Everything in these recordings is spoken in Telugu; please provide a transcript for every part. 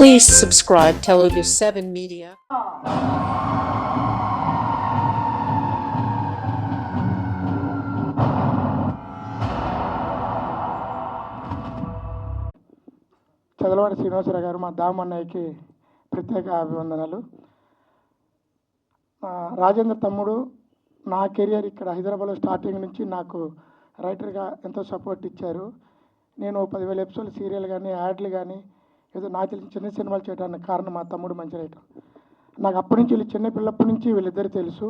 Please subscribe Telugu 7 Media. చదలవాడి Srinivasarao గారు, మా దామన్నయ్యకి ప్రత్యేక అభివందనాలు. రాజేంద్ర తమ్ముడు నా కెరియర్ ఇక్కడ హైదరాబాద్లో స్టార్టింగ్ నుంచి నాకు రైటర్గా ఎంతో సపోర్ట్ ఇచ్చారు. నేను 10,000 ఎపిసోడ్ సీరియల్ కానీ యాడ్లు కానీ ఏదో నాకు తెలిసిన చిన్న సినిమాలు చేయడానికి కారణం మా తమ్ముడు మంచి రైటర్. నాకు అప్పటి నుంచి వీళ్ళు చిన్నపిల్లప్పటి నుంచి వీళ్ళిద్దరు తెలుసు.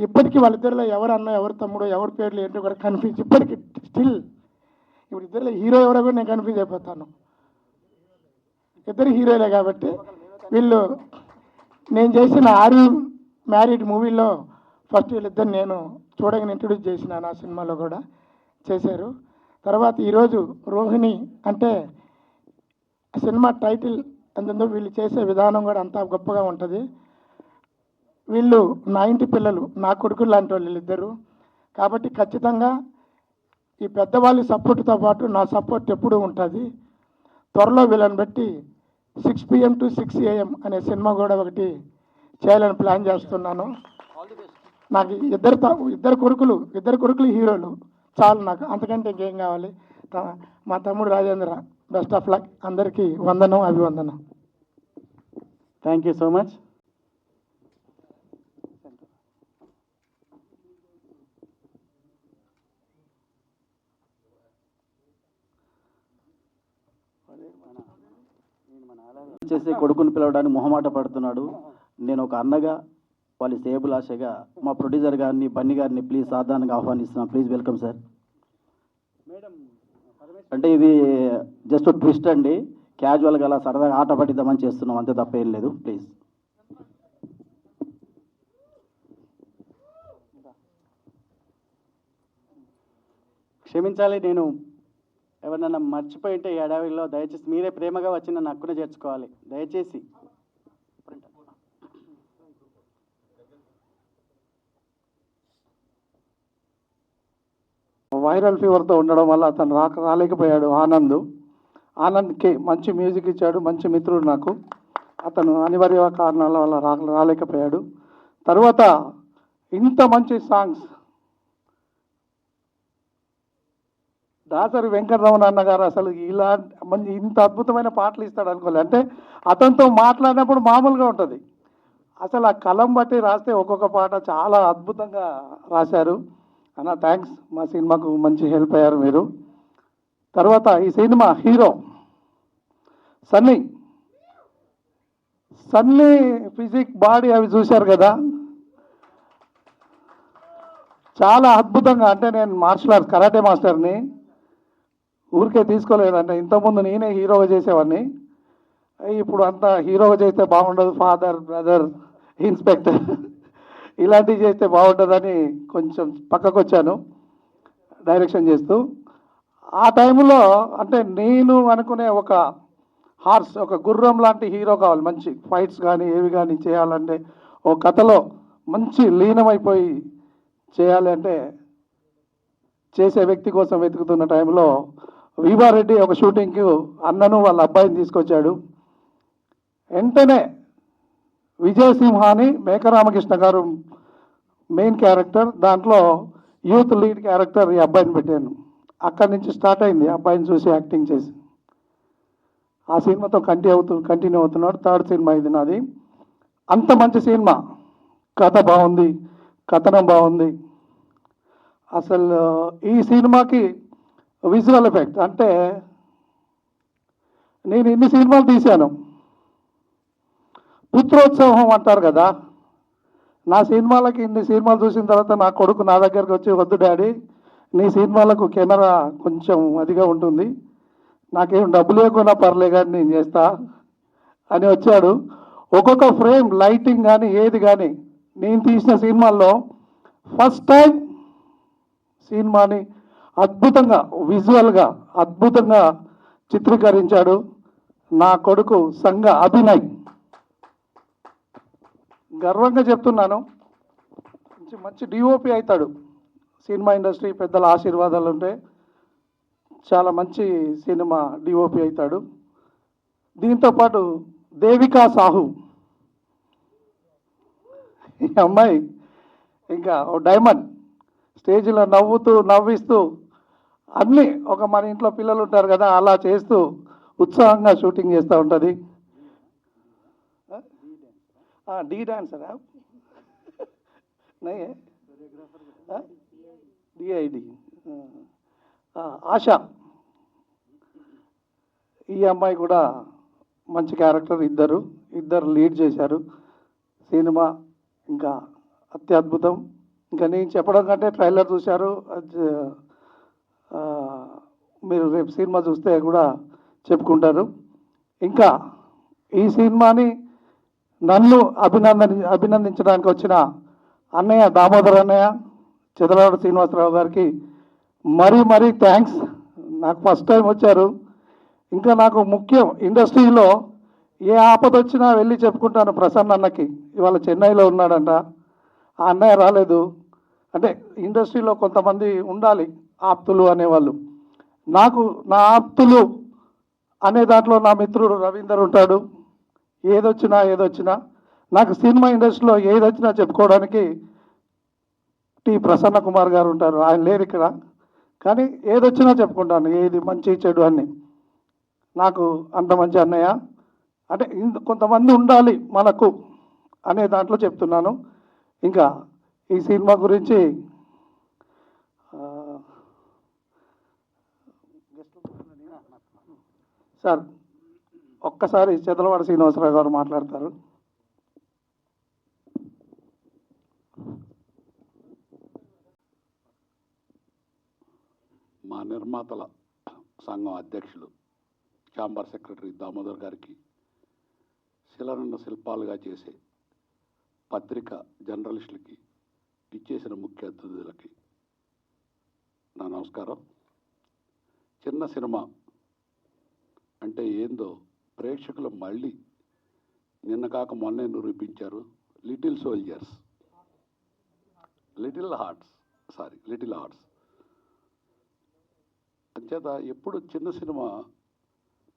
ఇప్పటికీ వాళ్ళిద్దరిలో ఎవరు అన్న ఎవరు తమ్ముడు ఎవరి పేర్లు ఏంటో కూడా కన్ఫ్యూజ్. ఇప్పటికి స్టిల్ ఇప్పుడు ఇద్దరిలో హీరో ఎవరో కూడా నేను కన్ఫ్యూజ్ అయిపోతాను. ఇద్దరు హీరోలే కాబట్టి వీళ్ళు నేను చేసిన ఆర్యూ మ్యారీడ్ మూవీలో ఫస్ట్ వీళ్ళిద్దరు నేను చూడగానే ఇంట్రడ్యూస్ చేసిన నా సినిమాలో కూడా చేశారు. తర్వాత ఈరోజు రోహిణి అంటే సినిమా టైటిల్ అంతందో వీళ్ళు చేసే విధానం కూడా అంతా గొప్పగా ఉంటుంది. వీళ్ళు నా ఇంటి పిల్లలు, నా కొడుకులు లాంటి వాళ్ళు వీళ్ళిద్దరు. కాబట్టి ఖచ్చితంగా ఈ పెద్దవాళ్ళ సపోర్ట్తో పాటు నా సపోర్ట్ ఎప్పుడూ ఉంటుంది. త్వరలో వీళ్ళని బట్టి 6 PM to 6 AM అనే సినిమా కూడా ఒకటి చేయాలని ప్లాన్ చేస్తున్నాను. నాకు ఇద్దరు కొడుకులు హీరోలు చాలు నాకు, అంతకంటే ఇంకేం కావాలి. మా తమ్ముడు రాజేంద్ర, బెస్ట్ ఆఫ్ లక్. అందరికీ వందనం, అభివందనం. Thank you so much. చేసే కొడుకుని పిలవడానికి మొహమాట పడుతున్నాడు. నేను ఒక అన్నగా వాళ్ళ సేబులాశగా మా ప్రొడ్యూసర్ గారిని బన్నీ గారిని ప్లీజ్ సాధారణంగా ఆహ్వానిస్తున్నాను. Please welcome sir. అంటే ఇది జస్ట్ ట్విస్ట్ అండి, క్యాజువల్గా అలా సరదాగా ఆట పట్టిద్దామని చేస్తున్నాం, అంతే తప్ప ఏం లేదు. ప్లీజ్. క్షమించాలి, నేను ఎవరినన్నా మర్చిపోయింటే ఈ అడవిలో దయచేసి మీరే ప్రేమగా వచ్చి నన్ను హక్కున చేర్చుకోవాలి దయచేసి. వైరల్ ఫీవర్తో ఉండడం వల్ల అతను రాలేకపోయాడు. ఆనంద్కి మంచి మ్యూజిక్ ఇచ్చాడు, మంచి మిత్రుడు నాకు. అతను అనివార్య కారణాల వల్ల రాలేకపోయాడు. తర్వాత ఇంత మంచి సాంగ్స్ దాసరి వెంకటరమణ అన్న గారు అసలు ఇంత అద్భుతమైన పాటలు ఇస్తాడు అనుకోలేదు. అంటే అతనితో మాట్లాడినప్పుడు మామూలుగా ఉంటుంది, అసలు ఆ కలం బట్టి రాస్తే ఒక్కొక్క పాట చాలా అద్భుతంగా రాశారు. అన్న థ్యాంక్స్, మా సినిమాకు మంచి హెల్ప్ అయ్యారు మీరు. తర్వాత ఈ cinema hero Sunny physique body అవి చూశారు కదా, చాలా అద్భుతంగా. అంటే నేను మార్షల్ ఆర్ట్స్ కరాటే మాస్టర్ని, ఊరికే తీసుకోలేదంటే ఇంతకుముందు నేనే హీరోగా చేసేవాడిని. ఇప్పుడు అంతా హీరోగా చేస్తే బాగుండదు, ఫాదర్ బ్రదర్ ఇన్స్పెక్టర్ ఇలాంటివి చేస్తే బాగుంటుందని కొంచెం పక్కకు వచ్చాను డైరెక్షన్ చేస్తూ. ఆ టైంలో అంటే నేను అనుకునే ఒక హార్స్, ఒక గుర్రం లాంటి హీరో కావాలి. మంచి ఫైట్స్ కానీ ఏవి కానీ చేయాలంటే ఓ కథలో మంచి లీనమైపోయి చేయాలి అంటే చేసే వ్యక్తి కోసం వెతుకుతున్న టైంలో వీవారెడ్డి ఒక షూటింగ్కి అన్నను వాళ్ళ అబ్బాయిని తీసుకొచ్చాడు. వెంటనే విజయసింహాని మేకరామకృష్ణ గారు మెయిన్ క్యారెక్టర్, దాంట్లో యూత్ లీడ్ క్యారెక్టర్ ఈ అబ్బాయిని పెట్టాను. అక్కడి నుంచి స్టార్ట్ అయింది అబ్బాయిని చూసి యాక్టింగ్ చేసి. ఆ సినిమాతో కంటిన్యూ అవుతున్నాడు. 3rd సినిమా ఇది నాది. అంత మంచి సినిమా, కథ బాగుంది, కథనం బాగుంది. అసలు ఈ సినిమాకి విజువల్ ఎఫెక్ట్ అంటే నేను ఇన్ని సినిమాలు తీశాను. పుత్రోత్సవం అంటారు కదా, నా సినిమాలకి ఇన్ని సినిమాలు చూసిన తర్వాత నా కొడుకు నా దగ్గరకు వచ్చి, వద్దు డాడీ నీ సినిమాలకు కెమెరా కొంచెం అదిగా ఉంటుంది, నాకేం డబ్బులు లేకున్నా పర్లే కానీ నేను చేస్తా అని వచ్చాడు. ఒక్కొక్క ఫ్రేమ్ లైటింగ్ కానీ ఏది కానీ నేను తీసిన సినిమాల్లో ఫస్ట్ టైం సినిమాని అద్భుతంగా విజువల్గా అద్భుతంగా చిత్రీకరించాడు నా కొడుకు సంఘ అభినయ్. గర్వంగా చెప్తున్నాను, మంచి డిఓపి అవుతాడు. సినిమా ఇండస్ట్రీ పెద్దల ఆశీర్వాదాలు ఉంటే చాలా మంచి సినిమా డిఓపి అవుతాడు. దీంతోపాటు దేవికా సాహు, ఈ అమ్మాయి ఇంకా ఓ డైమండ్, స్టేజ్లో నవ్వుతూ నవ్విస్తూ అన్నీ ఒక మన ఇంట్లో పిల్లలు ఉంటారు కదా అలా చేస్తూ ఉత్సాహంగా షూటింగ్ చేస్తూ ఉంటుంది. डी डांसर है आप? नहीं है? DID. ఆశ, ఈ అమ్మాయి కూడా మంచి క్యారెక్టర్, ఇద్దరు లీడ్ చేశారు. సినిమా ఇంకా అత్యద్భుతం. ఇంకా నేను చెప్పడం కంటే ట్రైలర్ చూశారు, మీరు రేపు సినిమా చూస్తే కూడా చెప్పుకుంటారు. ఇంకా ఈ సినిమాని నన్ను అభినందించడానికి వచ్చిన అన్నయ్య దామోదర్ అన్నయ్య, చెదలవాడ శ్రీనివాసరావు గారికి మరీ థ్యాంక్స్. నాకు ఫస్ట్ టైం వచ్చారు. ఇంకా నాకు ముఖ్యం, ఇండస్ట్రీలో ఏ ఆపద వచ్చినా వెళ్ళి చెప్పుకుంటాను ప్రసన్న అన్నకి. ఇవాళ చెన్నైలో ఉన్నాడంట, ఆ అన్నయ్య రాలేదు. అంటే ఇండస్ట్రీలో కొంతమంది ఉండాలి ఆప్తులు అనేవాళ్ళు. నాకు నా ఆప్తులు అనే దాంట్లో నా మిత్రుడు రవీందర్ ఉంటాడు. ఏదొచ్చినా నాకు సినిమా ఇండస్ట్రీలో ఏదొచ్చినా చెప్పుకోవడానికి టి ప్రసన్న కుమార్ గారు ఉంటారు. ఆయన లేరు ఇక్కడ, కానీ ఏదొచ్చినా చెప్పుకుంటాను, ఏది మంచి చెడు అని. నాకు అంత మంచి అన్నయ్య. అంటే కొంతమంది ఉండాలి మనకు అనే దాంట్లో చెప్తున్నాను. ఇంకా ఈ సినిమా గురించి సార్ ఒక్కసారి చెదలవాడ శ్రీనివాసరావు గారు మాట్లాడతారు. మా నిర్మాతల సంఘం అధ్యక్షులు ఛాంబర్ సెక్రటరీ దామోదర్ గారికి, శిలనన్న శిల్పాలుగా చేసే పత్రిక జర్నలిస్టులకి, ఇచ్చేసిన ముఖ్య అతిథులకి నా నమస్కారం. చిన్న సినిమా అంటే ఏందో ప్రేక్షకులు మళ్ళీ నిన్న కాక మొన్నే నిరూపించారు. లిటిల్ సోల్జర్స్, లిటిల్ హార్ట్స్ అంచేత ఎప్పుడు చిన్న సినిమా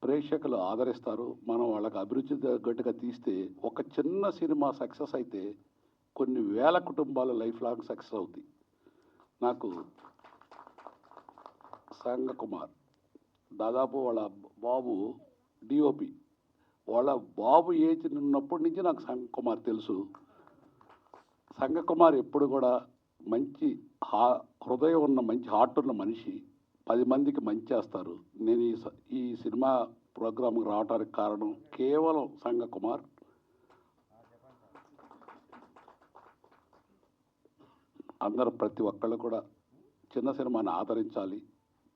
ప్రేక్షకులు ఆదరిస్తారు. మనం వాళ్ళకి అభిరుచి తగ్గట్టుగా తీస్తే ఒక చిన్న సినిమా సక్సెస్ అయితే కొన్ని వేల కుటుంబాలు లైఫ్ లాంగ్ సక్సెస్ అవుతాయి. నాకు సంగకుమార్ దాదాపు వాళ్ళ బాబు డిఓపి, వాళ్ళ బాబు ఏజ్ ఉన్నప్పటి నుంచి నాకు సంగకుమార్ తెలుసు. సంగకుమార్ ఎప్పుడు కూడా మంచి హృదయం ఉన్న, మంచి హార్ట్ ఉన్న మనిషి. 10 మందికి మంచి చేస్తారు. నేను ఈ సినిమా ప్రోగ్రాంకి రావడానికి కారణం కేవలం సంగకుమార్. అందరూ ప్రతి ఒక్కళ్ళు కూడా చిన్న సినిమాని ఆదరించాలి.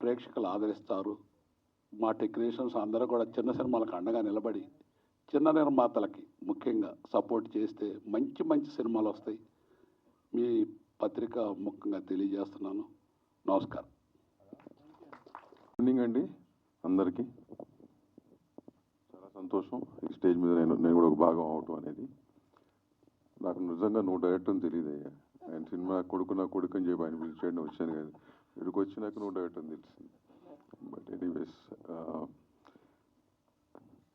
ప్రేక్షకులు ఆదరిస్తారు. మా టెక్నీషియన్స్ అందరూ కూడా చిన్న సినిమాలకు అండగా నిలబడి చిన్న నిర్మాతలకి ముఖ్యంగా సపోర్ట్ చేస్తే మంచి సినిమాలు వస్తాయి. మీ పత్రిక ముఖ్యంగా తెలియజేస్తున్నాను. నమస్కారం. ఈవినింగ్ అండి అందరికీ. చాలా సంతోషం ఈ స్టేజ్ మీద నేను కూడా ఒక భాగం అవటం అనేది. నాకు నిజంగా నువ్వు డైరెక్టర్ తెలియదు అయ్యా. ఆయన సినిమా కొడుకు నా కొడుకు అని చెప్పి ఆయన పిలిచాడు, వచ్చాను కదా. ఇక్కడికి వచ్చినాక నువ్వు డైరెక్టర్ తెలిసింది. బట్ ఎనీవేస్,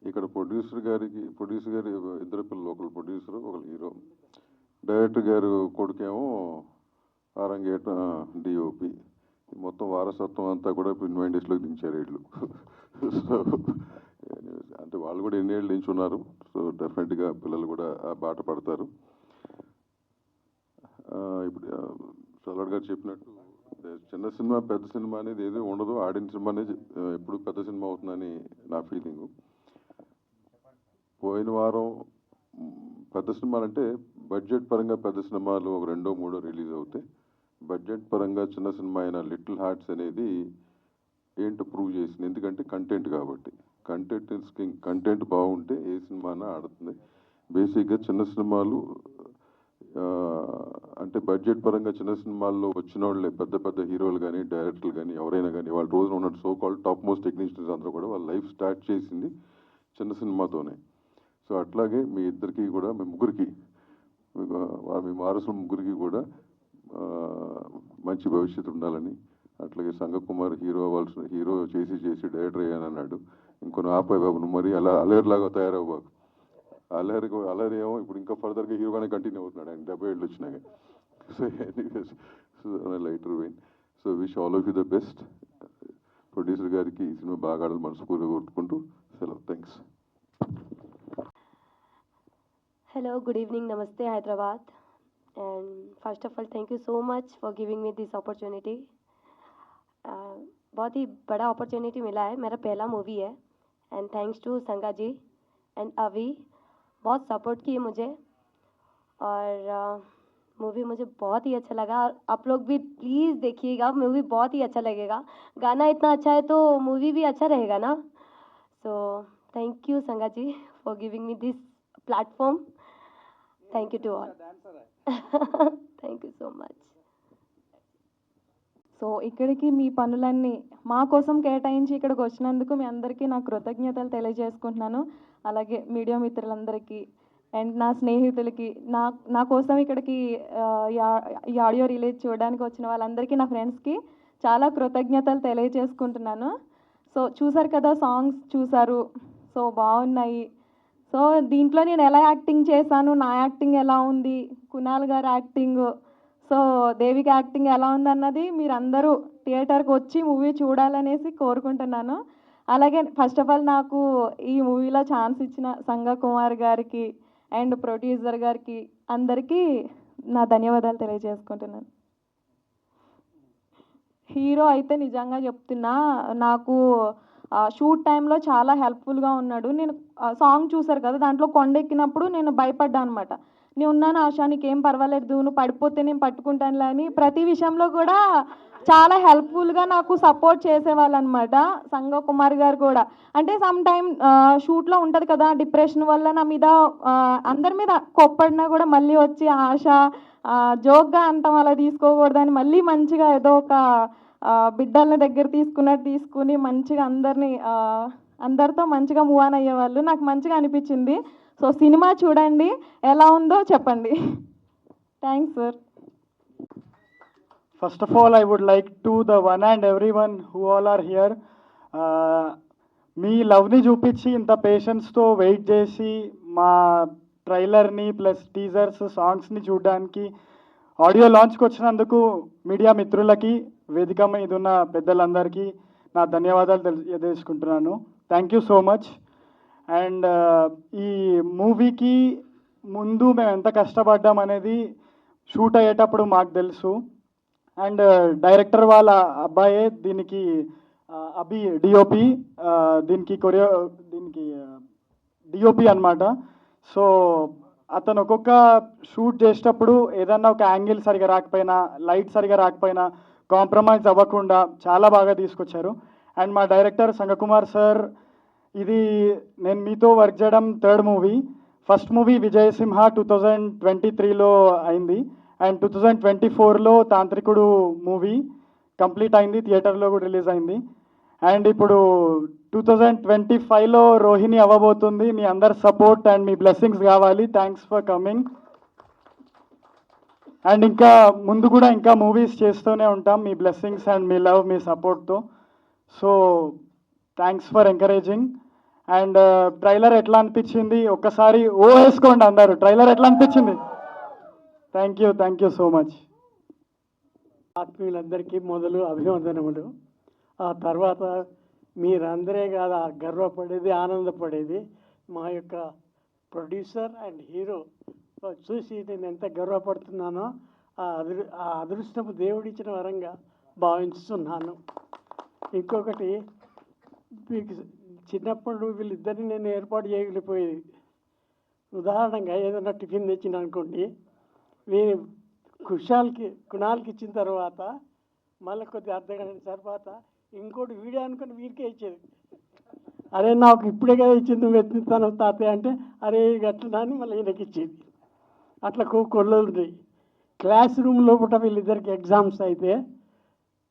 ఇక్కడ ప్రొడ్యూసర్ గారు ఇద్దరు పిల్లలు, ఒకరు ప్రొడ్యూసర్ ఒకరు హీరో. డైరెక్టర్ గారు కొడుకేమో ఆరంగేట డిఓపి. మొత్తం వారసత్వం అంతా కూడా ఇప్పుడు 9 డేస్లోకి దించారు వీళ్ళు. సో అంటే వాళ్ళు కూడా ఎన్ని ఏళ్ళు నించున్నారు. సో డెఫినెట్గా పిల్లలు కూడా ఆ బాట పడతారు. ఇప్పుడు చల్లడ్ గారు చెప్పినట్టు చిన్న సినిమా పెద్ద సినిమా అనేది ఏదో ఉండదు. ఆడిన సినిమా అనేది ఎప్పుడు పెద్ద సినిమా అవుతుందని నా ఫీలింగు. పోయిన వారం పెద్ద సినిమాలు అంటే బడ్జెట్ పరంగా పెద్ద సినిమాలు ఒక 2-3 రిలీజ్ అవుతాయి. బడ్జెట్ పరంగా చిన్న సినిమా అయిన లిటిల్ హార్ట్స్ అనేది ఏంటో ప్రూవ్ చేసింది. ఎందుకంటే కంటెంట్ కాబట్టి. కంటెంట్ బాగుంటే ఏ సినిమా ఆడుతుంది. బేసిక్గా చిన్న సినిమాలు అంటే బడ్జెట్ పరంగా చిన్న సినిమాల్లో వచ్చిన వాళ్ళే పెద్ద హీరోలు కానీ డైరెక్టర్లు కానీ ఎవరైనా కానీ వాళ్ళ రోజున ఉన్నట్టు so called top most technicians అందరూ కూడా వాళ్ళ లైఫ్ స్టార్ట్ చేసింది చిన్న సినిమాతోనే. సో అట్లాగే మీ ఇద్దరికి కూడా, మీ ముగ్గురికి, మీ వారసుల ముగ్గురికి కూడా మంచి భవిష్యత్తు ఉండాలని అట్లాగే సంగకుమార్ హీరో చేసి డైరెక్టర్ అయ్యాను అన్నాడు. ఇంకొన్ని ఆపాయి బాబు, నువ్వు మరి అలా అలేరులాగా తయారవు బాబు. అలరి ఏమో ఇప్పుడు ఇంకా ఫర్దర్గా హీరోగానే కంటిన్యూ అవుతున్నాడు ఆయన 70 ఏళ్ళు వచ్చినాక. So anyways, so lighter vein. So wish all of you the best. Producer గారికి ఈ సినిమా బాగా ఆడాలి మనస్ఫూర్తిగా కొట్టుకుంటూ సెలవు. Thanks. Hello, good evening, Namaste Hyderabad. And first of all, thank you so much for giving me this opportunity. बहुत ही बड़ा अपॉर्चुनिटी मिला है, मेरा पहला मूवी है. एंड थैंक्स टू संगा जी एंड अभी बहुत सपोर्ट किए मुझे, और मूवी मुझे बहुत ही अच्छा लगा. और आप लोग भी प्लीज़ देखिएगा, मूवी बहुत ही अच्छा लगेगा. गाना इतना अच्छा है तो मूवी भी अच्छा रहेगा ना. सो thank you Sanga ji for giving me this platform. Thank you to all. Thank you so much. So ఇక్కడికి మీ పనులన్నీ మా కోసం కేటాయించి ఇక్కడికి వచ్చినందుకు మీ అందరికీ నా కృతజ్ఞతలు తెలియజేసుకుంటున్నాను. అలాగే మీడియా మిత్రులందరికీ అండ్ నా స్నేహితులకి, నా కోసం ఇక్కడికి ఈ ఆడియో రిలీజ్ చూడడానికి వచ్చిన వాళ్ళందరికీ, నా ఫ్రెండ్స్కి చాలా కృతజ్ఞతలు తెలియజేసుకుంటున్నాను. సో చూసారు కదా, సాంగ్స్ చూసారు, సో బాగున్నాయి. సో దీంట్లో నేను ఎలా యాక్టింగ్ చేశాను, నా యాక్టింగ్ ఎలా ఉంది, కునాల్ గారి యాక్టింగ్, సో దేవిక యాక్టింగ్ ఎలా ఉంది అన్నది మీరందరూ థియేటర్కి వచ్చి మూవీ చూడాలనేసి కోరుకుంటున్నాను. అలాగే ఫస్ట్ ఆఫ్ ఆల్ నాకు ఈ మూవీలో ఛాన్స్ ఇచ్చిన సంగా కుమార్ గారికి అండ్ ప్రొడ్యూసర్ గారికి అందరికీ నా ధన్యవాదాలు తెలియజేసుకుంటున్నాను. హీరో అయితే నిజంగా చెప్తున్నా, నాకు షూట్ టైంలో చాలా హెల్ప్ఫుల్గా ఉన్నాడు. నేను సాంగ్ చూసారు కదా, దాంట్లో కొండెక్కినప్పుడు నేను భయపడ్డా అనమాట. నేను ఉన్నాను ఆశా, నీకేం పర్వాలేదు, నువ్వు పడిపోతే నేను పట్టుకుంటానులే అని ప్రతి విషయంలో కూడా చాలా హెల్ప్ఫుల్గా నాకు సపోర్ట్ చేసేవాళ్ళు అనమాట. సంగ కుమార్ గారు కూడా అంటే సమ్ టైమ్ షూట్లో ఉంటుంది కదా, డిప్రెషన్ వల్ల నా మీద అందరి మీద కొప్పడినా కూడా మళ్ళీ వచ్చి ఆశ జోక్గా అంటాం, అలా తీసుకోకూడదని మళ్ళీ మంచిగా ఏదో ఒక బిడ్డల్ని దగ్గర తీసుకుని మంచిగా అందరితో మంచిగా మూవ్ ఆన్ అయ్యేవాళ్ళు. నాకు మంచిగా అనిపించింది. సో సినిమా చూడండి, ఎలా ఉందో చెప్పండి. Thanks sir. First of all, I would like to the one and everyone who all are here, మీ లవ్ని చూపించి ఇంత పేషెన్స్తో వెయిట్ చేసి మా ట్రైలర్ని ప్లస్ టీజర్స్ సాంగ్స్ని చూడడానికి ఆడియో లాంచ్కి వచ్చినందుకు మీడియా మిత్రులకి, వేదిక మీద ఉన్న పెద్దలందరికీ నా ధన్యవాదాలు తెలియజేసుకుంటున్నాను. Thank you so much. And ఈ మూవీకి ముందు మేము ఎంత కష్టపడ్డాం అనేది షూట్ అయ్యేటప్పుడు మాకు తెలుసు. అండ్ డైరెక్టర్ వాళ్ళ అబ్బాయే దీనికి అభి డిఓపి, దీనికి డిఓపి అనమాట. సో అతను ఒక్కొక్క షూట్ చేసేటప్పుడు ఏదన్నా ఒక యాంగిల్ సరిగా రాకపోయినా, లైట్ సరిగా రాకపోయినా కాంప్రమైజ్ అవ్వకుండా చాలా బాగా తీసుకొచ్చారు. అండ్ మా డైరెక్టర్ సంగకుమార్ సార్, ఇది నేను మీతో వర్క్ చేయడం 3rd movie. First movie Vijayasimha 2023లో అయింది. అండ్ 2024లో తాంత్రికుడు మూవీ కంప్లీట్ అయింది, థియేటర్లో కూడా రిలీజ్ అయింది. అండ్ ఇప్పుడు 2025లో రోహిణి అవ్వబోతుంది. మీ అందరి సపోర్ట్ అండ్ మీ బ్లెస్సింగ్స్ కావాలి. Thanks for coming. అండ్ ఇంకా ముందు కూడా ఇంకా మూవీస్ చేస్తూనే ఉంటాం, మీ బ్లెస్సింగ్స్ అండ్ మీ లవ్, మీ సపోర్ట్తో. So thanks for encouraging. And trailer ఎట్లా అనిపించింది ఒక్కసారి ఓ వేసుకోండి అందరు. ట్రైలర్ ఎట్లా అనిపించింది? Thank you so much. ఆత్మీయులందరికీ మొదలు అభివందనములు. ఆ తర్వాత మీరందరే కాదు గర్వపడేది, ఆనందపడేది మా యొక్క ప్రొడ్యూసర్ అండ్ హీరో చూసి నేను ఎంత గర్వపడుతున్నానో ఆ అదృష్టము దేవుడిచ్చిన వరంగా భావిస్తున్నాను. ఇంకొకటి, మీకు చిన్నప్పుడు వీళ్ళిద్దరిని నేను ఏర్పాటు చేయగలిగిపోయేది. ఉదాహరణగా ఏదైనా టిఫిన్ తెచ్చిన అనుకోండి, వీరి కుణాల్కి ఇచ్చిన తర్వాత మళ్ళీ కొద్ది అర్ధగంట తర్వాత ఇంకోటి వీడియో అనుకుని వీరికే ఇచ్చేది. అరే నాకు ఇప్పుడే కదా ఇచ్చింది, నువ్వు ఎత్తుతాను తాతయ్య అంటే, అరే గట్లా అని మళ్ళీ ఈయనకి ఇచ్చేది. అట్లా కొల్లలు ఉన్నాయి. క్లాస్ రూమ్ లోపల వీళ్ళిద్దరికి ఎగ్జామ్స్ అయితే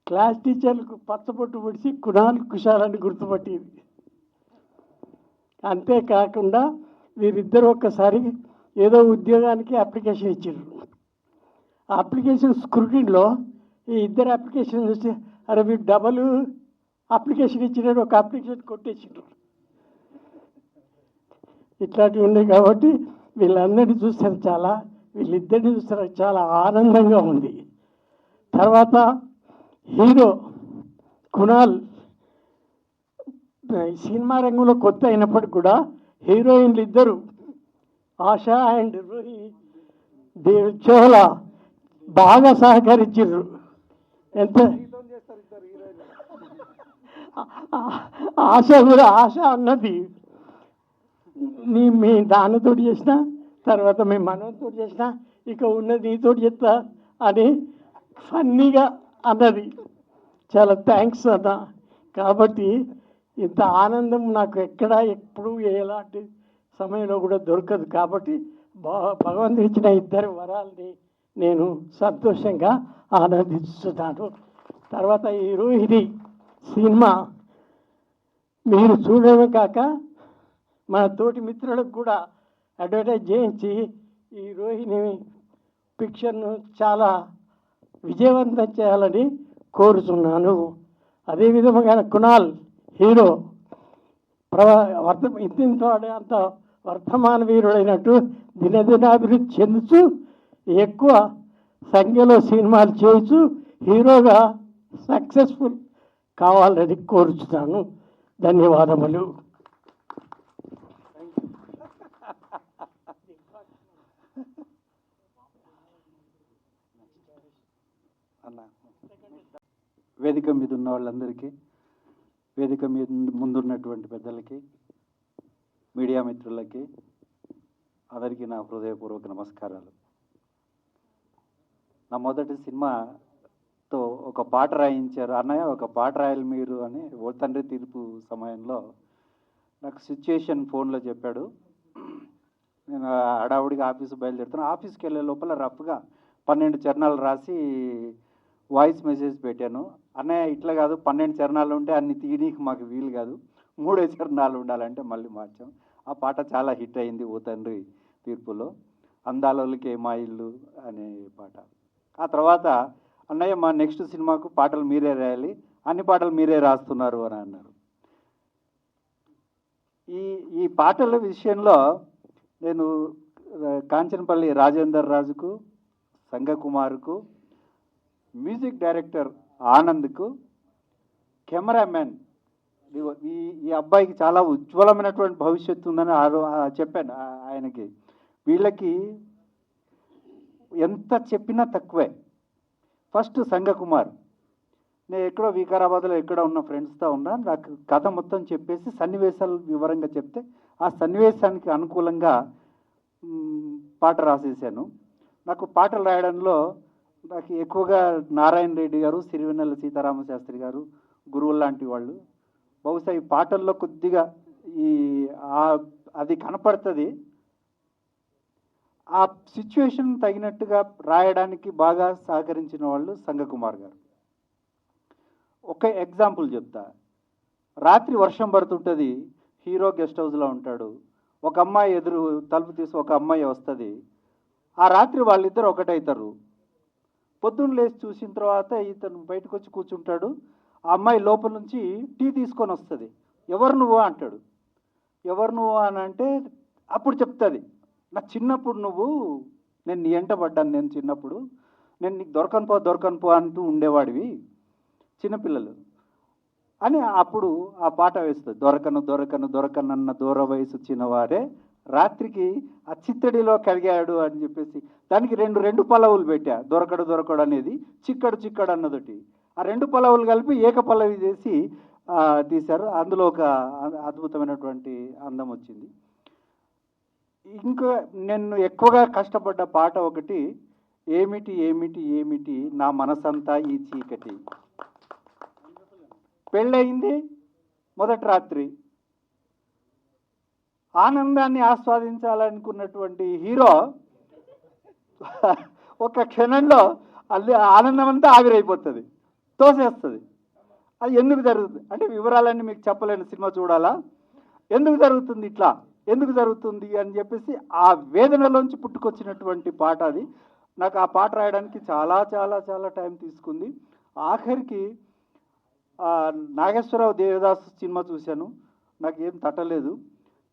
క్లాస్ టీచర్లకు పచ్చబొట్టు పొడిచి కుషాలని గుర్తుపట్టేది. అంతేకాకుండా వీరిద్దరు ఒక్కసారి ఏదో ఉద్యోగానికి అప్లికేషన్ ఇచ్చారు. ఆ అప్లికేషన్ స్క్రూటిన్లో ఈ ఇద్దరు అప్లికేషన్ చూసి, అరే వీడు డబల్ అప్లికేషన్ ఇచ్చినాడు, ఒక అప్లికేషన్ కొట్టేసిండ్రు. ఇట్లాంటివి ఉన్నాయి కాబట్టి వీళ్ళందరినీ చూస్తే వీళ్ళిద్దరిని చూస్తే చాలా ఆనందంగా ఉంది. తర్వాత హీరో కునాల్ సినిమా రంగంలో కొత్త అయినప్పటికి కూడా హీరోయిన్లు ఇద్దరు ఆశా అండ్ రూహి చోలా బాగా సహకరించారు. ఎంత ఆశ అన్నది మీ దానితోటి చేసిన, తర్వాత మీ మనతోటి చేసిన, ఇక ఉన్నది నీతోటి చెప్తా అని ఫన్నీగా అన్నది. చాలా థ్యాంక్స్ అన్న. కాబట్టి ఇంత ఆనందం నాకు ఎప్పుడు ఎలాంటి సమయంలో కూడా దొరకదు. కాబట్టి భగవంతుడు ఇచ్చిన ఇద్దరు వరాల్ని నేను సంతోషంగా ఆనందిస్తున్నాను. తర్వాత ఈ రోహిణి సినిమా మీరు చూడడమే కాక మన తోటి మిత్రులకు కూడా అడ్వర్టైజ్ చేయించి ఈ రోహిణి పిక్చర్ను చాలా విజయవంతం చేయాలని కోరుతున్నాను. అదేవిధంగా కునాల్ హీరో ఇంతింతవాడే అంత వర్ధమాన వీరుడైనట్టు దినదినాభివృద్ధి చెందుతూ ఎక్కువ సంఖ్యలో సినిమాలు చేస్తూ హీరోగా సక్సెస్ఫుల్ కావాలని కోరుచున్నాను. ధన్యవాదములు. వేదిక మీద ఉన్న వాళ్ళందరికీ, వేదిక మీద ముందున్నటువంటి పెద్దలకి, మీడియా మిత్రులకి అందరికీ నా హృదయపూర్వక నమస్కారాలు. నా మొదటి సినిమాతో ఒక పాట రాయించారు అన్నయ్య, ఒక పాట రాయాలి మీరు అని ఓ తండ్రి తీర్పు సమయంలో నాకు సిచ్యుయేషన్ ఫోన్లో చెప్పాడు. నేను హడావుడిగా ఆఫీసు బయలుదేరుతాను. ఆఫీస్కి వెళ్ళే లోపల రఫ్గా 12 చరణాలు రాసి వాయిస్ మెసేజ్ పెట్టాను. అన్నయ్య ఇట్లా కాదు, 12 చరణాలు ఉంటే అన్ని తీయనీకి మాకు వీలు కాదు, 3 చరణాలు ఉండాలంటే మళ్ళీ మార్చాం. ఆ పాట చాలా హిట్ అయింది ఓ తండ్రి తీర్పులో. అందాలకి మా ఇల్లు అనే పాట. ఆ తర్వాత అన్నయ్య మా నెక్స్ట్ సినిమాకు పాటలు మీరే రాయాలి, అన్ని పాటలు మీరే రాస్తున్నారు అని అన్నారు. ఈ పాటల విషయంలో నేను కాంచనపల్లి రాజేందర్ రాజుకు, సంగకుమార్కు, మ్యూజిక్ డైరెక్టర్ ఆనంద్కు, కెమెరామెన్ ఈ అబ్బాయికి చాలా ఉజ్వలమైనటువంటి భవిష్యత్తు ఉందని చెప్పాను ఆయనకి. వీళ్ళకి ఎంత చెప్పినా తక్కువే. ఫస్ట్ సంగకుమార్, నేను ఎక్కడో వికారాబాద్లో ఎక్కడో ఉన్న ఫ్రెండ్స్తో ఉన్నా, నాకు కథ మొత్తం చెప్పేసి సన్నివేశాలు వివరంగా చెప్తే ఆ సన్నివేశానికి అనుకూలంగా పాట రాసేసాను. నాకు పాటలు రాయడంలో నాకు ఎక్కువగా నారాయణ రెడ్డి గారు, సిరివెన్నెల సీతారామ శాస్త్రి గారు గురువులు లాంటి వాళ్ళు. బహుశా ఈ పాటల్లో కొద్దిగా అది కనపడుతుంది. ఆ సిచ్యువేషన్ తగినట్టుగా రాయడానికి బాగా సహకరించిన వాళ్ళు సంగకుమార్ గారు. ఒక ఎగ్జాంపుల్ చెప్తా. రాత్రి వర్షం పడుతుంటుంది, హీరో గెస్ట్ హౌస్లో ఉంటాడు. ఒక అమ్మాయి ఎదురు తలుపు తీసి ఒక అమ్మాయి వస్తుంది. ఆ రాత్రి వాళ్ళిద్దరు ఒకటవుతారు. పొద్దున్న లేచి చూసిన తర్వాత ఇతను బయటకు వచ్చి కూర్చుంటాడు. ఆ అమ్మాయి లోపల నుంచి టీ తీసుకొని వస్తుంది. ఎవరు నువ్వు అంటాడు. ఎవరు నువ్వు అని అంటే అప్పుడు చెప్తుంది, నా చిన్నప్పుడు నేను నీ ఎంట పడ్డాను, నేను చిన్నప్పుడు నేను నీకు దొరకను పో అంటూ ఉండేవాడివి చిన్నపిల్లలు అని. అప్పుడు ఆ పాట వేస్తుంది, దొరకనన్న దూర వయసు చిన్నవారే రాత్రికి ఆ చిత్తడిలో కడిగాడు అని చెప్పేసి దానికి రెండు పల్లవులు పెట్టా. దొరకడు అనేది, చిక్కడు అన్నదొటి. ఆ 2 పల్లవులు కలిపి ఏకపల్లవి చేసి తీశారు. అందులో ఒక అద్భుతమైనటువంటి అందం వచ్చింది. ఇంకా నేను ఎక్కువగా కష్టపడ్డ పాట ఒకటి, ఏమిటి ఏమిటి ఏమిటి నా మనసంతా ఈ చీకటి. పెళ్ళయింది మొదటి రాత్రి, ఆనందాన్ని ఆస్వాదించాలనుకున్నటువంటి హీరో ఒక క్షణంలో ఆనందం అంతా ఆవిరైపోతుంది, తోసేస్తుంది. అది ఎందుకు జరుగుతుంది అంటే వివరాలన్నీ మీకు చెప్పలేను, సినిమా చూడాలా. ఎందుకు జరుగుతుంది ఇట్లా, ఎందుకు జరుగుతుంది అని చెప్పేసి ఆ వేదనలోంచి పుట్టుకొచ్చినటువంటి పాట అది. నాకు ఆ పాట రాయడానికి చాలా చాలా చాలా టైం తీసుకుంది. ఆఖరికి నాగేశ్వరరావు దేవదాసు సినిమా చూశాను, నాకు ఏం తట్టలేదు.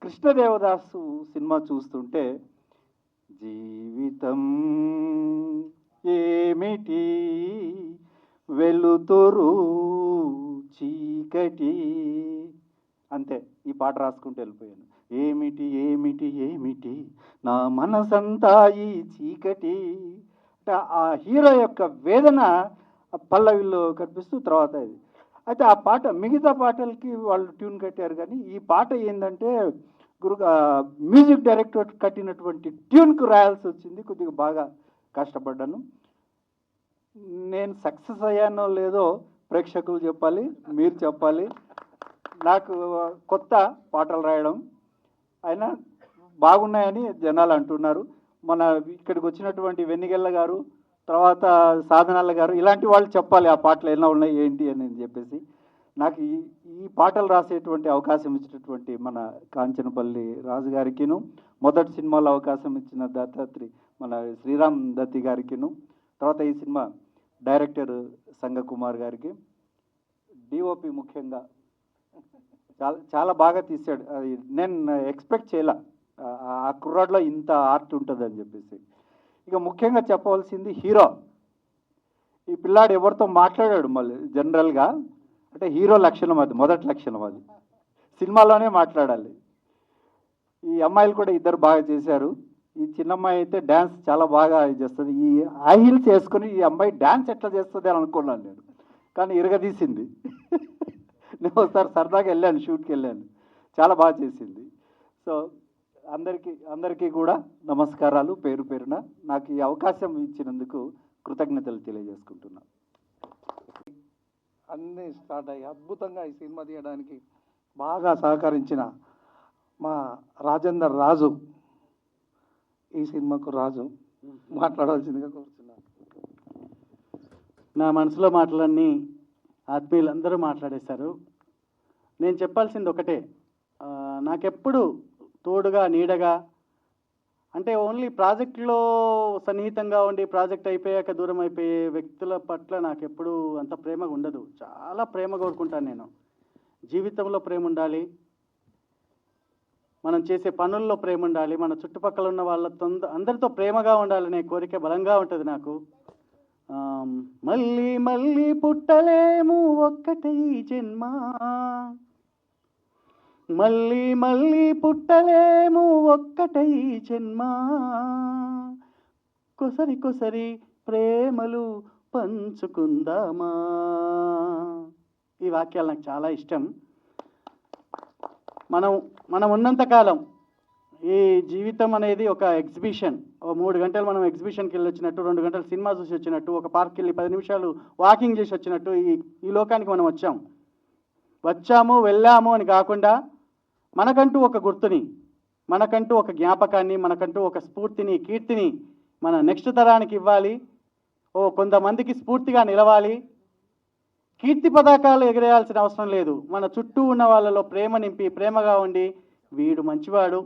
కృష్ణదేవదాసు సినిమా చూస్తుంటే జీవితం ఏమిటి వెలుతురు చీకటి, అంతే. ఈ పాట రాసుకుంటూ వెళ్ళిపోయాను. ఏమిటి ఏమిటి ఏమిటి నా మనసంతా ఈ చీకటి అంటే ఆ హీరో యొక్క వేదన పల్లవిలో కనిపిస్తూ తర్వాత ఇది. అయితే ఆ పాట మిగతా పాటలకి వాళ్ళు ట్యూన్ కట్టారు, కానీ ఈ పాట ఏంటంటే మ్యూజిక్ డైరెక్టర్ కట్టినటువంటి ట్యూన్కు రాయాల్సి వచ్చింది. కొద్దిగా బాగా కష్టపడ్డాను. నేను సక్సెస్ అయ్యానో లేదో ప్రేక్షకులు చెప్పాలి, మీరు చెప్పాలి. నాకు కొత్త పాటలు రాయడం అయినా బాగున్నాయని జనాలు అంటున్నారు. మన ఇక్కడికి వచ్చినటువంటి వెన్నిగెల్ల గారు, తర్వాత సాధనాల గారు, ఇలాంటి వాళ్ళు చెప్పాలి ఆ పాటలు ఎలా ఉన్నాయి ఏంటి అని చెప్పేసి. నాకు ఈ పాటలు రాసేటువంటి అవకాశం ఇచ్చినటువంటి మన కాంచనపల్లి రాజు గారికిను, మొదటి సినిమాలో అవకాశం ఇచ్చిన దత్తాత్రి మన శ్రీరామ్ దత్తి గారికిను, తర్వాత ఈ సినిమా డైరెక్టర్ సంగకుమార్ గారికి, డిఓపి ముఖ్యంగా చాలా చాలా బాగా తీశాడు. అది నేను ఎక్స్పెక్ట్ చేయలే ఆ కుర్రాడ్లో ఇంత ఆర్ట్ ఉంటుందని చెప్పేసి. ఇక ముఖ్యంగా చెప్పవలసింది హీరో. ఈ పిల్లాడు ఎవరితో మాట్లాడాడు మళ్ళీ జనరల్గా, అంటే హీరో లక్షణం అది, మొదటి లక్షణం అది, సినిమాలోనే మాట్లాడాలి. ఈ అమ్మాయిలు కూడా ఇద్దరు బాగా చేశారు. ఈ చిన్నమ్మాయి అయితే డ్యాన్స్ చాలా బాగా చేస్తుంది. ఈ హై హీల్స్ వేసుకొని ఈ అమ్మాయి డ్యాన్స్ ఎట్లా చేస్తుంది అని అనుకున్నాను నేను, కానీ ఇరగదీసింది. నేను ఒకసారి సరదాగా వెళ్ళాను, షూట్కి వెళ్ళాను, చాలా బాగా చేసింది. సో అందరికీ కూడా నమస్కారాలు పేరు పేరున. నాకు ఈ అవకాశం ఇచ్చినందుకు కృతజ్ఞతలు తెలియజేసుకుంటున్నాను. అన్నీ స్టార్ట్ అయ్యి అద్భుతంగా ఈ సినిమా తీయడానికి బాగా సహకరించిన మా రాజేందర్ రాజు, ఈ సినిమాకు రాజు మాట్లాడాల్సిందిగా కోరుతున్నాను. నా మనసులో మాటలన్నీ ఆత్మీయులందరూ మాట్లాడేశారు. నేను చెప్పాల్సింది ఒకటే, నాకెప్పుడు తోడుగా నీడగా, అంటే ఓన్లీ ప్రాజెక్టులో సన్నిహితంగా ఉండి ప్రాజెక్ట్ అయిపోయాక దూరం అయిపోయే వ్యక్తుల పట్ల నాకెప్పుడు అంత ప్రేమగా ఉండదు. చాలా ప్రేమ కోరుకుంటాను నేను. జీవితంలో ప్రేమ ఉండాలి, మనం చేసే పనుల్లో ప్రేమ ఉండాలి, మన చుట్టుపక్కల ఉన్న వాళ్ళతో అందరితో ప్రేమగా ఉండాలనే కోరిక బలంగా ఉంటుంది నాకు. మళ్ళీ మళ్ళీ పుట్టలేము ఒక్కటే జన్మ, మళ్ళీ మళ్ళీ పుట్టలేము ఒక్కటై జన్మ, కొసరి కొసరి ప్రేమలు పంచుకుందామా. ఈ వాక్యాలు నాకు చాలా ఇష్టం. మనం ఉన్నంతకాలం ఈ జీవితం అనేది ఒక ఎగ్జిబిషన్. 3 గంటలు మనం ఎగ్జిబిషన్కి వెళ్ళి వచ్చినట్టు, 2 గంటలు సినిమా చూసి వచ్చినట్టు, ఒక పార్క్కి వెళ్ళి 10 నిమిషాలు వాకింగ్ చేసి వచ్చినట్టు ఈ లోకానికి మనం వచ్చాము వెళ్ళాము అని కాకుండా మనకంటూ ఒక గుర్తుని, మనకంటూ ఒక జ్ఞాపకాన్ని, మనకంటూ ఒక స్ఫూర్తిని, కీర్తిని మన నెక్స్ట్ తరానికి ఇవ్వాలి. కొంతమందికి స్ఫూర్తిగా నిలవాలి. కీర్తి పతాకాలు ఎగరేయాల్సిన అవసరం లేదు. మన చుట్టూ ఉన్న వాళ్ళలో ప్రేమ నింపి, ప్రేమగా ఉండి, వీడు మంచివాడు,